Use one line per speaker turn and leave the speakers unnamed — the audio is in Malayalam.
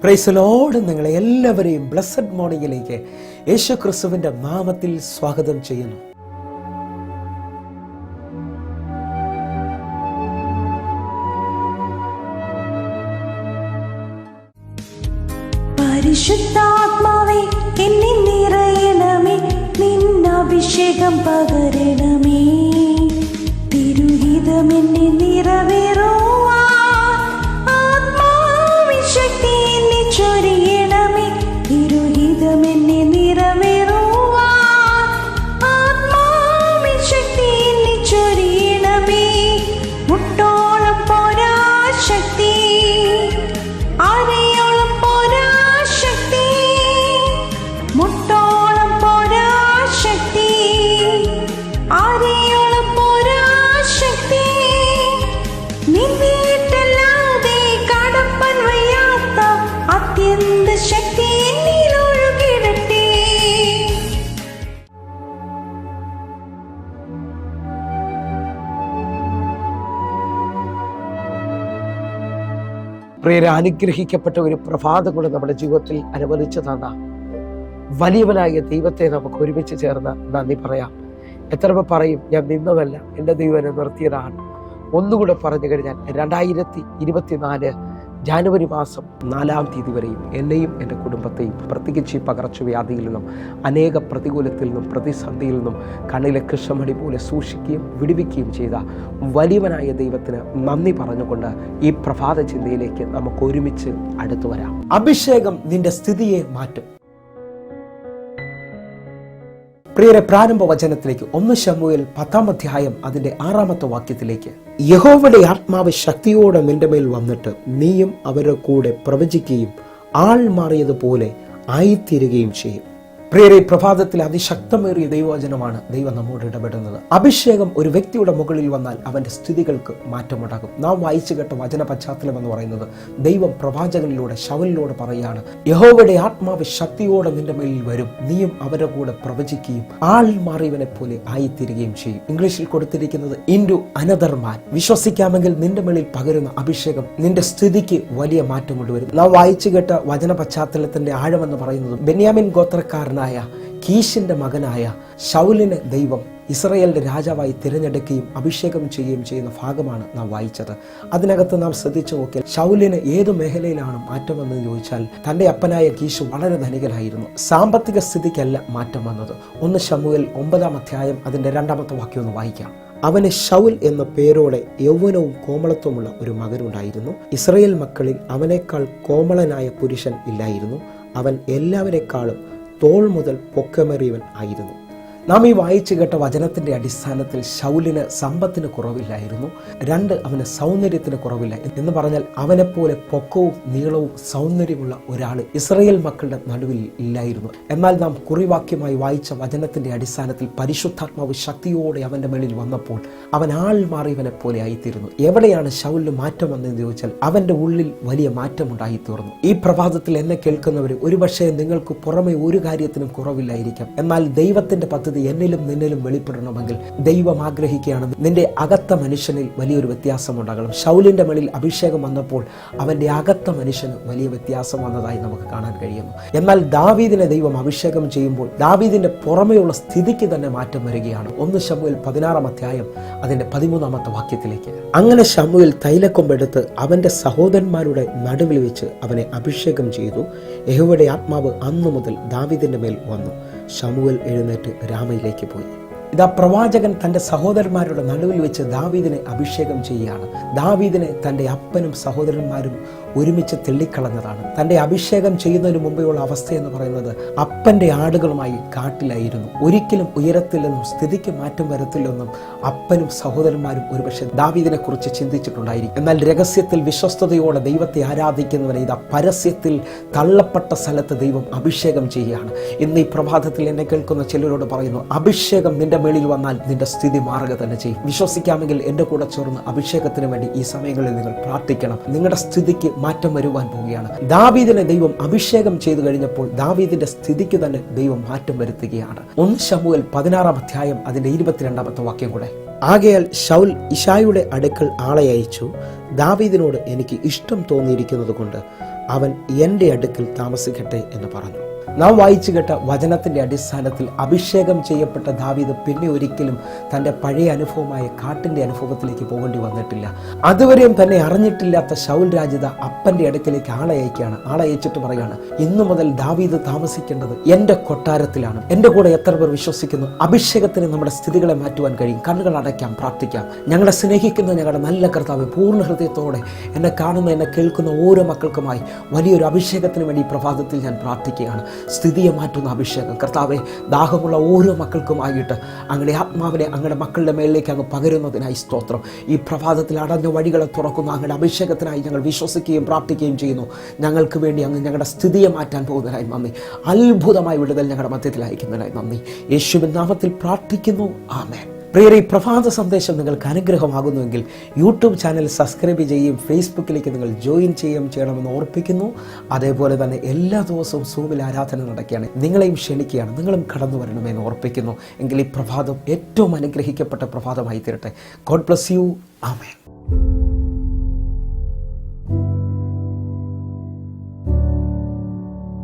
Praise Lord. നിങ്ങളെ എല്ലാവരെയും ബ്ലെസ്സഡ് മോർണിംഗിലേക്ക് യേശു ക്രിസ്തുവിന്റെ നാമത്തിൽ സ്വാഗതം ചെയ്യുന്നു.
പരിശുദ്ധാത്മാവേ എന്നിൽ നിറയണമേ, നിന്നഭിഷേകം പകരണമേ, തിരുഹിതം എന്നെ നിറവേറുവാൻ ആത്മാവിൻ ശക്തി എന്നെ ചൊരിയണമേ, തിരുഹിതം എന്നെ നിറവേറുവാൻ ആത്മാവിൻ ശക്തി എന്നെ ചൊരിയണമേ. മുട്ടോളം പോരാ ശക്തി, അരയോളം പോരാ ശക്തി, മുട്ടോളം പോരാ ശക്തി, അരയോളം പോരാ ശക്തി, നിന്നിട്ടല്ലാതെ കടപ്പൻ വയ്യാത്ത അത്യന്ത ശക്തി എന്നിൽ ഒഴുകിടട്ടെ.
പ്രിയരെ, അനുഗ്രഹിക്കപ്പെട്ട ഒരു പ്രഭാതം കൂടെ നമ്മുടെ ജീവിതത്തിൽ അനുവദിച്ചു തന്ന വലിയവനായ ദൈവത്തെ നമുക്ക് ഒരുമിച്ച് ചേർന്ന് നന്ദി പറയാം. എത്ര പേർ പറയും, ഞാൻ നിന്നതല്ല, എൻ്റെ ദൈവം എന്നെ നിർത്തിയതാണ്. ഒന്നുകൂടെ പറഞ്ഞു കഴിഞ്ഞാൽ 2024 ജാനുവരി മാസം 4-ാം തീയതി വരെയും എന്നെയും എൻ്റെ കുടുംബത്തെയും പ്രത്യേകിച്ച് ഈ പകർച്ചവ്യാധിയിൽ നിന്നും അനേക പ്രതികൂലത്തിൽ നിന്നും പ്രതിസന്ധിയിൽ നിന്നും കണ്ണിലെ കൃഷ്ണമണി പോലെ സൂക്ഷിക്കുകയും വിടുവിക്കുകയും ചെയ്ത വലിയവനായ ദൈവത്തിന് നന്ദി പറഞ്ഞുകൊണ്ട് ഈ പ്രഭാത ചിന്തയിലേക്ക് നമുക്ക് ഒരുമിച്ച് അടുത്തു വരാം. അഭിഷേകം നിന്റെ സ്ഥിതിയെ മാറ്റും. പ്രിയരെ, പ്രാരംഭ വചനത്തിലേക്ക് 1 ശമൂവേൽ 10-ാം അധ്യായം അതിന്റെ 6-ാമത്തെ വാക്യത്തിലേക്ക്, യഹോവയുടെ ആത്മാവ് ശക്തിയോടെ നിന്റെ മേൽ വന്നിട്ട് നീയും അവരുടെ കൂടെ പ്രവചിക്കുകയും ആൾ മാറിയതുപോലെ ആയിത്തീരുകയും ചെയ്യും. പ്രിയരെ, പ്രഭാതത്തിൽ അതിശക്തമേറിയ ദൈവവചനമാണ് ദൈവം നമ്മോട് ഇടപെടുന്നത്. അഭിഷേകം ഒരു വ്യക്തിയുടെ മുകളിൽ വന്നാൽ അവന്റെ സ്ഥിതികൾക്ക് മാറ്റമുണ്ടാകും. നാം വായിച്ചു കേട്ട വചന പശ്ചാത്തലം എന്ന് പറയുന്നത് ദൈവം പ്രവാചകനിലൂടെ ശൗലിനോട് പറയുകയാണ്, യഹോവയുടെ ആത്മാവ് ശക്തിയോടെ നിന്റെ മേലിൽ വരും, നീയും അവരുടെ കൂടെ പ്രവചിക്കുകയും ആൾ മാറിയവനെ പോലെ ആയിത്തീരുകയും ചെയ്യും. ഇംഗ്ലീഷിൽ കൊടുത്തിരിക്കുന്നത് ഇൻടു അനദർ മാൻ. വിശ്വസിക്കാമെങ്കിൽ നിന്റെ മേലിൽ പകരുന്ന അഭിഷേകം നിന്റെ സ്ഥിതിക്ക് വലിയ മാറ്റം കൊണ്ടുവരും. നാം വായിച്ചു കേട്ട വചന പശ്ചാത്തലത്തിന്റെ ആഴമെന്ന് പറയുന്നത് ബെന്യാമിൻ ഗോത്രക്കാരൻ കീശിന്റെ മകനായ ശൗലിനെ ദൈവം ഇസ്രായേലിന്റെ രാജാവായി തിരഞ്ഞെടുക്കുകയും അഭിഷേകം ചെയ്യുകയും ചെയ്യുന്ന ഭാഗമാണ് നാം വായിച്ചത്. അതിനകത്ത് നാം ശ്രദ്ധിച്ചു നോക്കിയാൽ ശൗലിന് ഏതു മേഖലയിലാണ് മാറ്റം വന്നതെന്ന് ചോദിച്ചാൽ തന്റെ അപ്പനായ കീശ് വളരെ ധനികനായിരുന്നു. സാമ്പത്തിക സ്ഥിതിക്കല്ല മാറ്റം വന്നത്. 1 ശമൂവേൽ 9-ാം അധ്യായം അതിന്റെ 2-ാമത്തെ വാക്യം ഒന്ന് വായിക്കാം. അവന് ശൗൽ എന്ന പേരോടെ യൗവനവും കോമളത്വമുള്ള ഒരു മകനുണ്ടായിരുന്നു. ഇസ്രായേൽ മക്കളിൽ അവനേക്കാൾ കോമളനായ പുരുഷൻ ഇല്ലായിരുന്നു. അവൻ എല്ലാവരെക്കാളും തോൾ മുതൽ പൊക്കമേറിയവൻ ആയിരുന്നു. നാം ഈ വായിച്ചു കേട്ട വചനത്തിന്റെ അടിസ്ഥാനത്തിൽ ശൗലിന് സമ്പത്തിന് കുറവില്ലായിരുന്നു. 2, അവന് സൗന്ദര്യത്തിന് കുറവില്ല. എന്ന് പറഞ്ഞാൽ അവനെപ്പോലെ പൊക്കവും നീളവും സൗന്ദര്യമുള്ള ഒരാൾ ഇസ്രായേൽ മക്കളുടെ നടുവിൽ ഇല്ലായിരുന്നു. എന്നാൽ നാം കുറിവാക്യമായി വായിച്ച വചനത്തിന്റെ അടിസ്ഥാനത്തിൽ പരിശുദ്ധാത്മാവ് ശക്തിയോടെ അവന്റെ മേളിൽ വന്നപ്പോൾ അവൻ ആൾ മാറിയവനെ പോലെ ആയിത്തീർന്നു. എവിടെയാണ് ശൗലിന് മാറ്റം വന്നതെന്ന് ചോദിച്ചാൽ അവന്റെ ഉള്ളിൽ വലിയ മാറ്റം ഉണ്ടായിത്തീർന്നു. ഈ പ്രഭാതത്തിൽ എന്നെ കേൾക്കുന്നവർ ഒരുപക്ഷെ നിങ്ങൾക്ക് പുറമെ ഒരു കാര്യത്തിനും കുറവില്ലായിരിക്കാം. എന്നാൽ ദൈവത്തിന്റെ പദ്ധതി എന്നിലും നിന്നിലും വെളിപ്പെടണമെങ്കിൽ ദൈവം ആഗ്രഹിക്കുകയാണ് നിന്റെ അകത്ത മനുഷ്യനിൽ വലിയൊരു വ്യത്യാസം ഉണ്ടാകണം. ശൗലിന്റെ മേളിൽ അഭിഷേകം വന്നപ്പോൾ അവന്റെ അകത്ത മനുഷ്യന് വലിയ വ്യത്യാസം വന്നതായി നമുക്ക് കാണാൻ കഴിയുന്നു. എന്നാൽ ദാവീദിനെ ദൈവം അഭിഷേകം ചെയ്യുമ്പോൾ ദാവീദിന്റെ പുറമെയുള്ള സ്ഥിതിക്ക് തന്നെ മാറ്റം വരികയാണ്. 1 ശമൂവേൽ 16-ാം അധ്യായം അതിന്റെ 13-ാമത്തെ വാക്യത്തിലേക്ക്, അങ്ങനെ ശമൂവേൽ തൈലക്കൊമ്പെടുത്ത് അവന്റെ സഹോദരന്മാരുടെ നടുവിൽ വെച്ച് അവനെ അഭിഷേകം ചെയ്തു. യഹോവയുടെ ആത്മാവ് അന്നു മുതൽ ദാവീദിന്റെ മേൽ വന്നു. ശമൂവേൽ എഴുന്നേറ്റ് രാമയിലേക്ക് പോയി. ഇതാ പ്രവാചകൻ തൻ്റെ സഹോദരന്മാരുടെ നടുവിൽ വെച്ച് ദാവീദിനെ അഭിഷേകം ചെയ്യുകയാണ്. ദാവീദിനെ തൻ്റെ അപ്പനും സഹോദരന്മാരും ഒരുമിച്ച് തെള്ളിക്കളഞ്ഞതാണ്. തൻ്റെ അഭിഷേകം ചെയ്യുന്നതിന് മുമ്പെയുള്ള അവസ്ഥ എന്ന് പറയുന്നത് അപ്പൻ്റെ ആടുകളുമായി കാട്ടിലായിരുന്നു. ഒരിക്കലും ഉയരത്തിൽ നിന്നും സ്ഥിതിക്ക് മാറ്റം വരത്തില്ലെന്നും അപ്പനും സഹോദരന്മാരും ഒരുപക്ഷെ ദാവീദിനെ കുറിച്ച് ചിന്തിച്ചിട്ടുണ്ടായിരിക്കും. എന്നാൽ രഹസ്യത്തിൽ വിശ്വസ്തയോടെ ദൈവത്തെ ആരാധിക്കുന്നവരെ ഇതാ പരസ്യത്തിൽ തള്ളപ്പെട്ട സ്ഥലത്ത് ദൈവം അഭിഷേകം ചെയ്യുകയാണ്. ഇന്ന് ഈ പ്രഭാതത്തിൽ എന്നെ കേൾക്കുന്ന ചിലരോട് പറയുന്നു, അഭിഷേകം നിന്റെ മേളിൽ വന്നാൽ നിന്റെ സ്ഥിതി മാറുക തന്നെ ചെയ്യും. വിശ്വസിക്കാമെങ്കിൽ എൻ്റെ കൂടെ ചേർന്ന് അഭിഷേകത്തിന് വേണ്ടി ഈ സമയങ്ങളിൽ നിങ്ങൾ പ്രാർത്ഥിക്കണം. നിങ്ങളുടെ സ്ഥിതിക്ക് മാറ്റം വരുവാൻ പോവുകയാണ്. ദാവീദിനെ ദൈവം അഭിഷേകം ചെയ്തു കഴിഞ്ഞപ്പോൾ ദാവീദിന്റെ സ്ഥിതിക്ക് തന്നെ ദൈവം മാറ്റം വരുത്തുകയാണ്. 1 ശമൂവേൽ 16-ാം അധ്യായം അതിന്റെ 22-ാമത്തെ വാക്യം കൂടെ, ആകയാൽ ശൗൽ ഇശായിയുടെ അടുക്കൽ ആളെ അയച്ചു, ദാവീദിനോട് എനിക്ക് ഇഷ്ടം തോന്നിയിരിക്കുന്നത് കൊണ്ട് അവൻ എൻ്റെ അടുക്കൽ താമസിക്കട്ടെ എന്ന് പറഞ്ഞു. നാം വായിച്ചു കേട്ട വചനത്തിൻ്റെ അടിസ്ഥാനത്തിൽ അഭിഷേകം ചെയ്യപ്പെട്ട ദാവീദ് പിന്നെ ഒരിക്കലും തൻ്റെ പഴയ അനുഭവമായ കാട്ടിൻ്റെ അനുഭവത്തിലേക്ക് പോകേണ്ടി വന്നിട്ടില്ല. അതുവരെയും തന്നെ അറിഞ്ഞിട്ടില്ലാത്ത ശൗൽ രാജിത അപ്പൻ്റെ അടുക്കലേക്ക് ആളെ അയച്ചിട്ട് പറയാണ്, ഇന്നു മുതൽ ദാവീദ് താമസിക്കേണ്ടത് എൻ്റെ കൊട്ടാരത്തിലാണ്. എൻ്റെ കൂടെ എത്ര പേർ വിശ്വസിക്കുന്നു അഭിഷേകത്തിന് നമ്മുടെ സ്ഥിതികളെ മാറ്റുവാൻ കഴിയും? കണ്ണുകൾ അടയ്ക്കാം, പ്രാർത്ഥിക്കാം. ഞങ്ങളെ സ്നേഹിക്കുന്ന ഞങ്ങളുടെ നല്ല കർത്താവ്, പൂർണ്ണ ഹൃദയത്തോടെ എന്നെ കാണുന്ന എന്നെ കേൾക്കുന്ന ഓരോ മക്കൾക്കുമായി വലിയൊരു അഭിഷേകത്തിന് വേണ്ടി ഈ പ്രഭാതത്തിൽ ഞാൻ പ്രാർത്ഥിക്കുകയാണ്. സ്ഥിതിയെ മാറ്റുന്ന അഭിഷേകം കർത്താവെ, ദാഹമുള്ള ഓരോ മക്കൾക്കുമായിട്ട് അങ്ങയുടെ ആത്മാവിനെ അങ്ങയുടെ മക്കളുടെ മേലിലേക്ക് അങ്ങ് പകരുന്നതിനായി സ്തോത്രം. ഈ പ്രഭാതത്തിൽ അടഞ്ഞ വഴികളെ തുറക്കുന്ന അങ്ങയുടെ അഭിഷേകത്തിനായി ഞങ്ങൾ വിശ്വസിക്കുകയും പ്രാർത്ഥിക്കുകയും ചെയ്യുന്നു. ഞങ്ങൾക്ക് വേണ്ടി അങ്ങ് ഞങ്ങളുടെ സ്ഥിതിയെ മാറ്റാൻ പോകുന്നതിനായി നന്ദി. അത്ഭുതമായ വിടുതൽ ഞങ്ങളുടെ മധ്യത്തിൽ അയക്കുന്നതിനായി നന്ദി. യേശുവിൻ നാമത്തിൽ പ്രാർത്ഥിക്കുന്നു, ആമേൻ. പ്രിയരെ, ഈ പ്രഭാത സന്ദേശം നിങ്ങൾക്ക് അനുഗ്രഹമാകുന്നുവെങ്കിൽ യൂട്യൂബ് ചാനൽ സബ്സ്ക്രൈബ് ചെയ്യുകയും ഫേസ്ബുക്കിലേക്ക് നിങ്ങൾ ജോയിൻ ചെയ്യണമെന്ന് ഓർപ്പിക്കുന്നു. അതേപോലെ തന്നെ എല്ലാ ദിവസവും സൂമിൽ ആരാധന നടക്കുകയാണ്. നിങ്ങളെയും ക്ഷണിക്കുകയാണ്, നിങ്ങളും കടന്നു വരണമെന്ന് ഓർപ്പിക്കുന്നു. എങ്കിൽ ഈ പ്രഭാതം ഏറ്റവും അനുഗ്രഹിക്കപ്പെട്ട പ്രഭാതമായി തീരട്ടെ. God bless you. ആമേൻ.